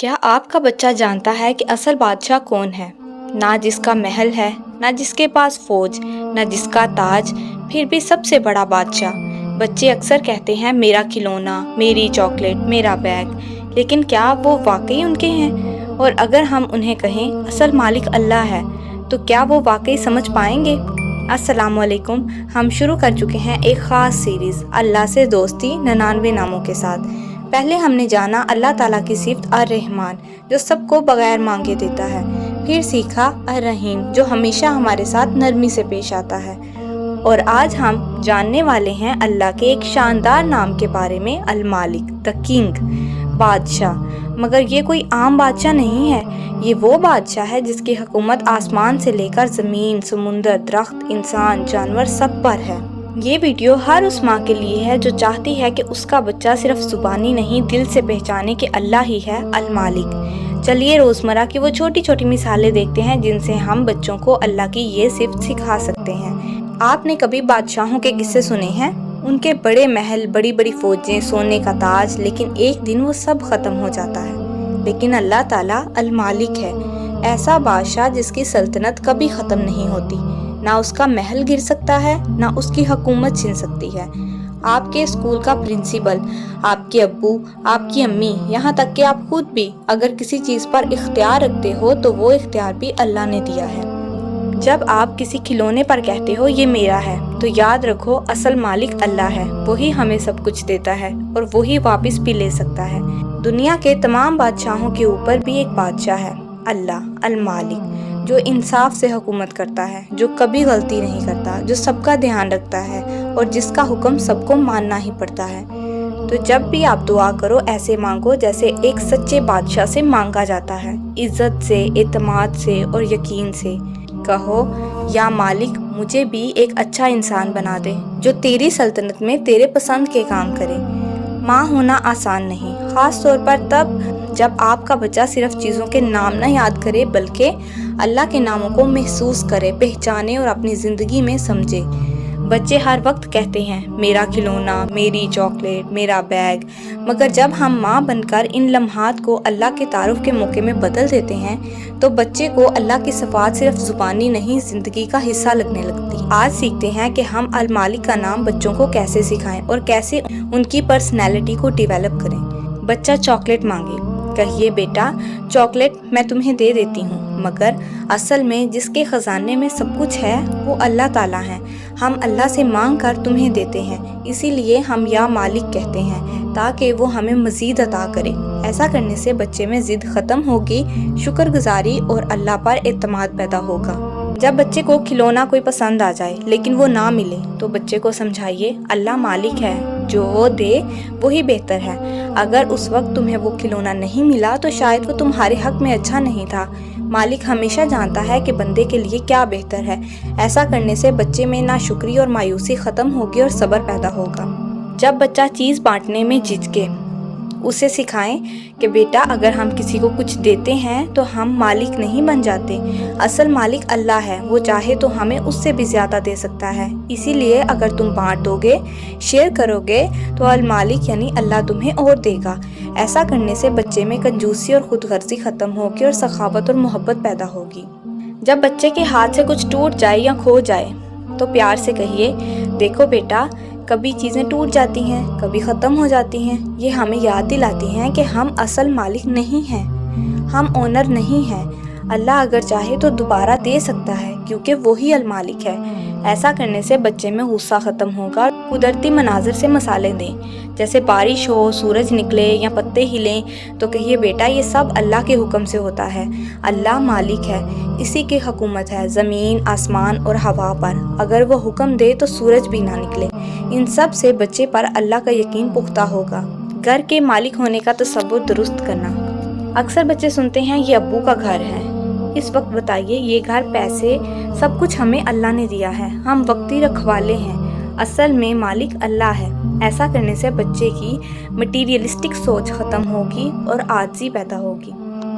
क्या आपका बच्चा जानता है कि असल बादशाह कौन है? ना जिसका महल है, ना जिसके पास फौज, ना जिसका ताज, फिर भी सबसे बड़ा बादशाह। बच्चे अक्सर कहते हैं मेरा खिलौना, मेरी चॉकलेट, मेरा बैग, लेकिन क्या वो वाकई उनके हैं? और अगर हम उन्हें कहें असल मालिक अल्लाह है, तो क्या वो वाकई समझ पाएंगे? अस्सलामुअलैकुम। हम शुरू कर चुके हैं एक ख़ास सीरीज़ अल्लाह से दोस्ती 99 नामों के साथ। पहले हमने जाना अल्लाह ताला की सिफ़त अर्रहमान, जो सबको बगैर मांगे देता है। फिर सीखा अर्रहीम, जो हमेशा हमारे साथ नरमी से पेश आता है। और आज हम जानने वाले हैं अल्लाह के एक शानदार नाम के बारे में, अल मालिक, द किंग, बादशाह। मगर ये कोई आम बादशाह नहीं है, ये वो बादशाह है जिसकी हुकूमत आसमान से लेकर ज़मीन, समुंदर, दरख्त, इंसान, जानवर सब पर है। ये वीडियो हर उस माँ के लिए है जो चाहती है कि उसका बच्चा सिर्फ ज़ुबानी नहीं, दिल से पहचाने कि अल्लाह ही है अल मालिक। चलिए रोज़मर्रा की वो छोटी छोटी मिसालें देखते हैं जिनसे हम बच्चों को अल्लाह की ये सिफ़त सिखा सकते हैं। आपने कभी बादशाहों के किस्से सुने हैं? उनके बड़े महल, बड़ी बड़ी फौजें, सोने का ताज, लेकिन एक दिन वो सब ख़त्म हो जाता है। लेकिन अल्लाह ताला अल मालिक है, ऐसा बादशाह जिसकी सल्तनत कभी ख़त्म नहीं होती। ना उसका महल गिर सकता है, ना उसकी हुकूमत छिन सकती है। आपके स्कूल का प्रिंसिपल, आपके अब्बू, आपकी अम्मी, यहाँ तक कि आप खुद भी अगर किसी चीज़ पर इख्तियार रखते हो तो वो इख्तियार भी अल्लाह ने दिया है। जब आप किसी खिलौने पर कहते हो ये मेरा है, तो याद रखो असल मालिक अल्लाह है। वही हमें सब कुछ देता है और वही वापस भी ले सकता है। दुनिया के तमाम बादशाहों के ऊपर भी एक बादशाह है, अल्लाह अल मालिक, जो इंसाफ से हुकूमत करता है, जो कभी गलती नहीं करता, जो सबका ध्यान रखता है और जिसका हुक्म सबको मानना ही पड़ता है। तो जब भी आप दुआ करो ऐसे मांगो जैसे एक सच्चे बादशाह से मांगा जाता है, इज्जत से, एतमाद से और यकीन से। कहो या मालिक, मुझे भी एक अच्छा इंसान बना दे जो तेरी सल्तनत में तेरे पसंद के काम करे। माँ होना आसान नहीं, ख़ास तौर पर तब जब आपका बच्चा सिर्फ चीज़ों के नाम ना याद करे बल्कि अल्लाह के नामों को महसूस करे, पहचाने और अपनी ज़िंदगी में समझे। बच्चे हर वक्त कहते हैं मेरा खिलौना, मेरी चॉकलेट, मेरा बैग, मगर जब हम माँ बनकर इन लम्हात को अल्लाह के तारुफ के मौके में बदल देते हैं तो बच्चे को अल्लाह की सिफात सिर्फ ज़ुबानी नहीं, ज़िंदगी का हिस्सा लगने लगती। आज सीखते हैं कि हम अल मालिक का नाम बच्चों को कैसे सिखाएं और कैसे उनकी पर्सनैलिटी को डेवलप करें। बच्चा चॉकलेट मांगे, कहिए बेटा चॉकलेट मैं तुम्हें दे देती हूँ, मगर असल में जिसके ख़जाने में सब कुछ है वो अल्लाह ताला है। हम अल्लाह से मांग कर तुम्हें देते हैं, इसीलिए हम या मालिक कहते हैं ताकि वो हमें मज़ीद अता करे। ऐसा करने से बच्चे में ज़िद ख़त्म होगी, शुक्रगुजारी और अल्लाह पर एतमाद पैदा होगा। जब बच्चे को खिलौना कोई पसंद आ जाए लेकिन वो ना मिले तो बच्चे को समझाइए अल्लाह मालिक है, जो वो दे वही बेहतर है। अगर उस वक्त तुम्हें वो खिलौना नहीं मिला तो शायद वो तुम्हारे हक में अच्छा नहीं था। मालिक हमेशा जानता है कि बंदे के लिए क्या बेहतर है। ऐसा करने से बच्चे में नाशुक्री और मायूसी ख़त्म होगी और सब्र पैदा होगा। जब बच्चा चीज़ बांटने में झिझके, उसे सिखाएं कि बेटा अगर हम किसी को कुछ देते हैं तो हम मालिक नहीं बन जाते। असल मालिक अल्लाह है, वो चाहे तो हमें उससे भी ज़्यादा दे सकता है। इसीलिए अगर तुम बांट दोगे, शेयर करोगे तो अल मालिक यानी अल्लाह तुम्हें और देगा। ऐसा करने से बच्चे में कंजूसी और खुदगर्जी ख़त्म होगी और सखावत और मोहब्बत पैदा होगी। जब बच्चे के हाथ से कुछ टूट जाए या खो जाए तो प्यार से कहिए देखो बेटा, कभी चीज़ें टूट जाती हैं, कभी ख़त्म हो जाती हैं। ये हमें याद दिलाती हैं कि हम असल मालिक नहीं हैं, हम ओनर नहीं हैं। अल्लाह अगर चाहे तो दोबारा दे सकता है क्योंकि वही अल मालिक है। ऐसा करने से बच्चे में गुस्सा ख़त्म होगा। कुदरती मनाजिर से मिसालें दें, जैसे बारिश हो, सूरज निकले या पत्ते हिलें तो कहिए बेटा ये सब अल्लाह के हुक्म से होता है। अल्लाह मालिक है, इसी की हुकूमत है ज़मीन, आसमान और हवा पर। अगर वो हुक्म दे तो सूरज भी ना निकले। इन सब से बच्चे पर अल्लाह का यकीन पुख्ता होगा। घर के मालिक होने का तसव्वुर दुरुस्त करना। अक्सर बच्चे सुनते हैं ये अब्बू का घर है। इस वक्त बताइए ये घर, पैसे, सब कुछ हमें अल्लाह ने दिया है, हम वक्ती रखवाले हैं। असल में मालिक अल्लाह है। ऐसा करने से बच्चे की मटीरियलिस्टिक सोच ख़त्म होगी और आजिज़ी पैदा होगी।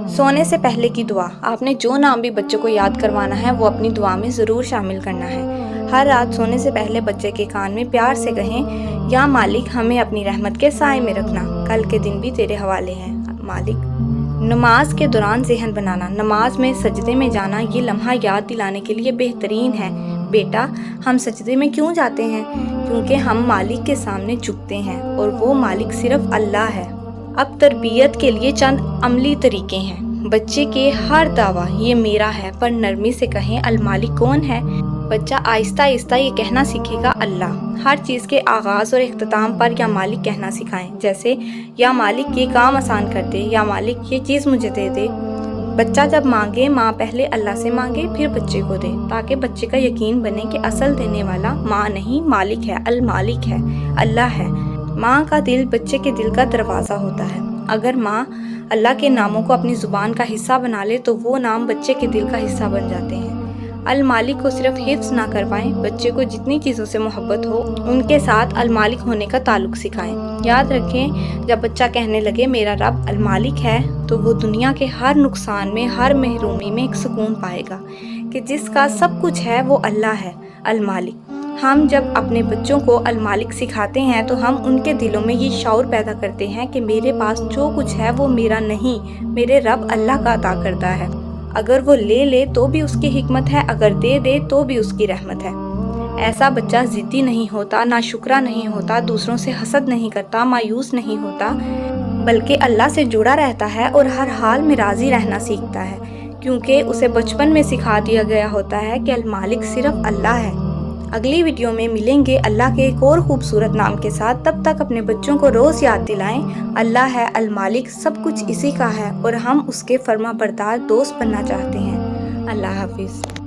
सोने से पहले की दुआ। आपने जो नाम भी बच्चों को याद करवाना है वो अपनी दुआ में ज़रूर शामिल करना है। हर रात सोने से पहले बच्चे के कान में प्यार से कहें या मालिक हमें अपनी रहमत के साए में रखना, कल के दिन भी तेरे हवाले हैं। मालिक نماز کے دوران ذہن بنانا، نماز میں سجدے میں جانا یہ لمحہ یاد دلانے کے لیے بہترین ہے۔ بیٹا، ہم سجدے میں کیوں جاتے ہیں؟ کیونکہ ہم مالک کے سامنے جھکتے ہیں اور وہ مالک صرف اللہ ہے۔ اب تربیت کے لیے چند عملی طریقے ہیں۔ بچے کے ہر دعویٰ یہ میرا ہے پر نرمی سے کہیں المالک کون ہے؟ بچہ آہستہ آہستہ یہ کہنا سیکھے گا اللہ۔ ہر چیز کے آغاز اور اختتام پر یا مالک کہنا سکھائیں، جیسے یا مالک یہ کام آسان کر دے، یا مالک یہ چیز مجھے دے دے۔ بچہ جب مانگے ماں پہلے اللہ سے مانگے پھر بچے کو دے، تاکہ بچے کا یقین بنے کہ اصل دینے والا ماں نہیں مالک ہے، المالک ہے، اللہ ہے۔ ماں کا دل بچے کے دل کا دروازہ ہوتا ہے۔ اگر ماں اللہ کے ناموں کو اپنی زبان کا حصہ بنا لے تو وہ نام بچے کے دل کا حصہ بن جاتے ہیں۔ المالک کو صرف حفظ نہ کروائیں، بچے کو جتنی چیزوں سے محبت ہو ان کے ساتھ المالک ہونے کا تعلق سکھائیں۔ یاد رکھیں، جب بچہ کہنے لگے میرا رب المالک ہے تو وہ دنیا کے ہر نقصان میں، ہر محرومی میں ایک سکون پائے گا کہ جس کا سب کچھ ہے وہ اللہ ہے، المالک۔ ہم جب اپنے بچوں کو المالک سکھاتے ہیں تو ہم ان کے دلوں میں یہ شعور پیدا کرتے ہیں کہ میرے پاس جو کچھ ہے وہ میرا نہیں، میرے رب اللہ کا عطا کرتا ہے۔ اگر وہ لے تو بھی اس کی حکمت ہے، اگر دے تو بھی اس کی رحمت ہے۔ ایسا بچہ ضدی نہیں ہوتا، ناشکرا نہیں ہوتا، دوسروں سے حسد نہیں کرتا، مایوس نہیں ہوتا، بلکہ اللہ سے جڑا رہتا ہے اور ہر حال میں راضی رہنا سیکھتا ہے، کیونکہ اسے بچپن میں سکھا دیا گیا ہوتا ہے کہ المالک صرف اللہ ہے۔ اگلی ویڈیو میں ملیں گے اللہ کے ایک اور خوبصورت نام کے ساتھ۔ تب تک اپنے بچوں کو روز یاد دلائیں، اللہ ہے المالک، سب کچھ اسی کا ہے اور ہم اس کے فرما بردار دوست بننا چاہتے ہیں۔ اللہ حافظ۔